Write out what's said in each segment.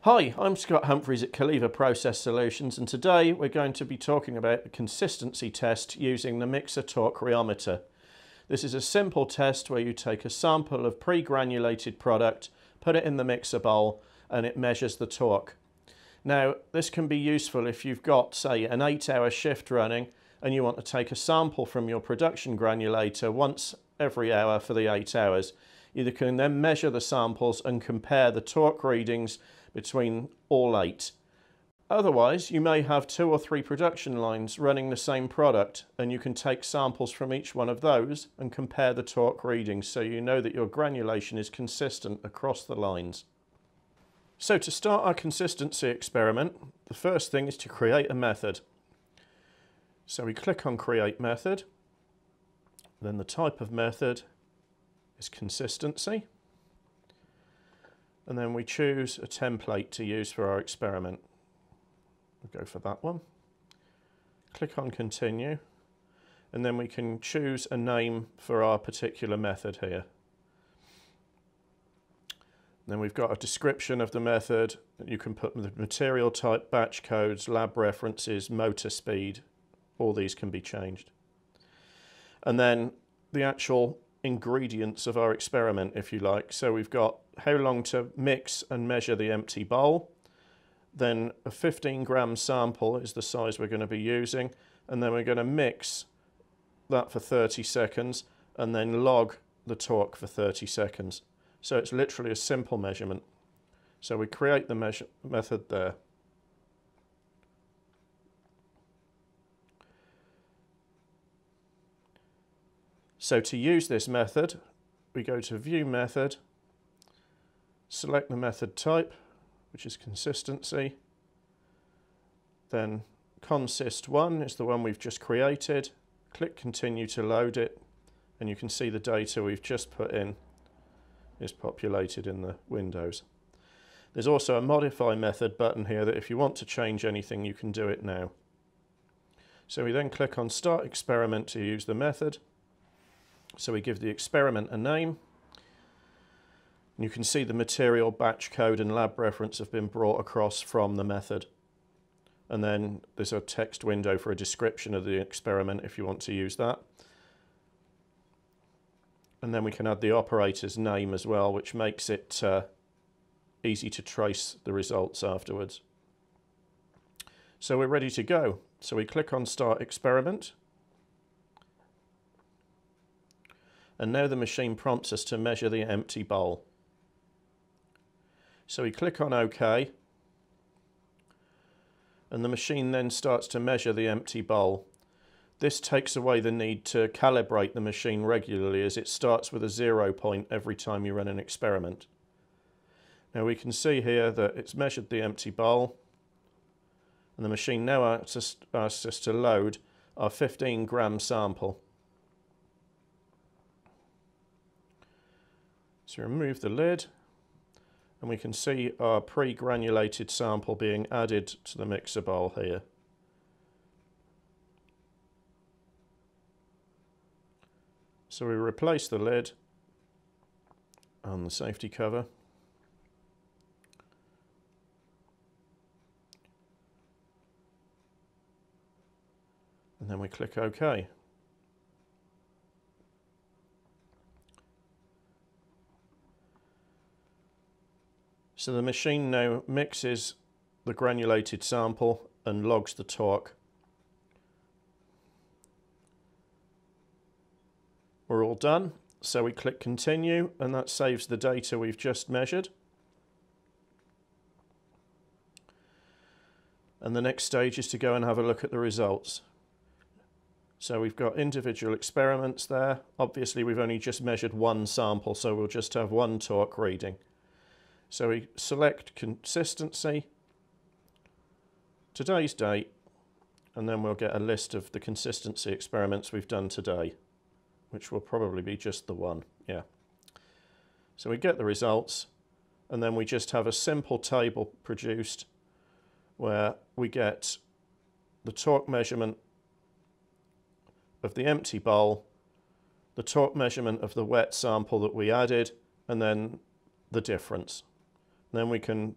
Hi, I'm Scott Humphreys at Caleva Process Solutions, and today we're going to be talking about a consistency test using the Mixer Torque Rheometer. This is a simple test where you take a sample of pre-granulated product, put it in the mixer bowl, and it measures the torque. Now, this can be useful if you've got, say, an 8-hour shift running and you want to take a sample from your production granulator once every hour for the 8 hours. You can then measure the samples and compare the torque readings between all 8. Otherwise, you may have 2 or 3 production lines running the same product, and you can take samples from each one of those and compare the torque readings so you know that your granulation is consistent across the lines. So to start our consistency experiment, the first thing is to create a method. So we click on Create Method, then the type of method is consistency, and then we choose a template to use for our experiment. We'll go for that one. Click on Continue, and then we can choose a name for our particular method here. Then we've got a description of the method. You can put the material type, batch codes, lab references, motor speed. All these can be changed. And then the actual ingredients of our experiment, if you like. So we've got how long to mix and measure the empty bowl. Then a 15-gram sample is the size we're going to be using. And then we're going to mix that for 30 seconds and then log the torque for 30 seconds. So it's literally a simple measurement. So we create the method there. So to use this method, we go to View Method, select the method type, which is consistency, then consist1 is the one we've just created, click Continue to load it, and you can see the data we've just put in is populated in the windows. There's also a Modify Method button here that if you want to change anything, you can do it now. So we then click on Start Experiment to use the method. So we give the experiment a name. You can see the material, batch code and lab reference have been brought across from the method. And then there's a text window for a description of the experiment if you want to use that. And then we can add the operator's name as well, which makes it easy to trace the results afterwards. So we're ready to go. So we click on Start Experiment. And now the machine prompts us to measure the empty bowl. So we click on OK, and the machine then starts to measure the empty bowl. This takes away the need to calibrate the machine regularly, as it starts with a 0 point every time you run an experiment. Now we can see here that it's measured the empty bowl, and the machine now asks us to load our 15-gram sample. So remove the lid, and we can see our pre-granulated sample being added to the mixer bowl here. So we replace the lid and the safety cover. And then we click OK. So the machine now mixes the granulated sample and logs the torque. We're all done, so we click Continue, and that saves the data we've just measured. And the next stage is to go and have a look at the results. So we've got individual experiments there. Obviously we've only just measured one sample, so we'll just have one torque reading. So we select Consistency, today's date, and then we'll get a list of the consistency experiments we've done today, which will probably be just the one, yeah. So we get the results, and then we just have a simple table produced where we get the torque measurement of the empty bowl, the torque measurement of the wet sample that we added, and then the difference. Then we can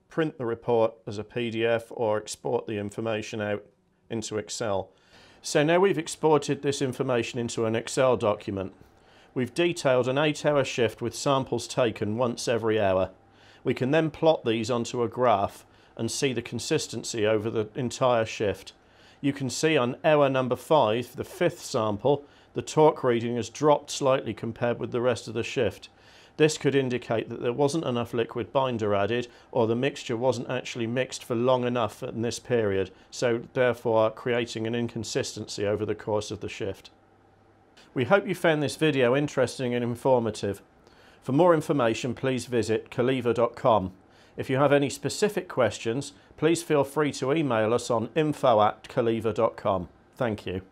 print the report as a PDF or export the information out into Excel. So now we've exported this information into an Excel document. We've detailed an 8-hour shift with samples taken once every hour. We can then plot these onto a graph and see the consistency over the entire shift. You can see on hour number 5, the 5th sample, the torque reading has dropped slightly compared with the rest of the shift. This could indicate that there wasn't enough liquid binder added, or the mixture wasn't actually mixed for long enough in this period, so therefore creating an inconsistency over the course of the shift. We hope you found this video interesting and informative. For more information, please visit caleva.com. If you have any specific questions, please feel free to email us on info@caleva.com. Thank you.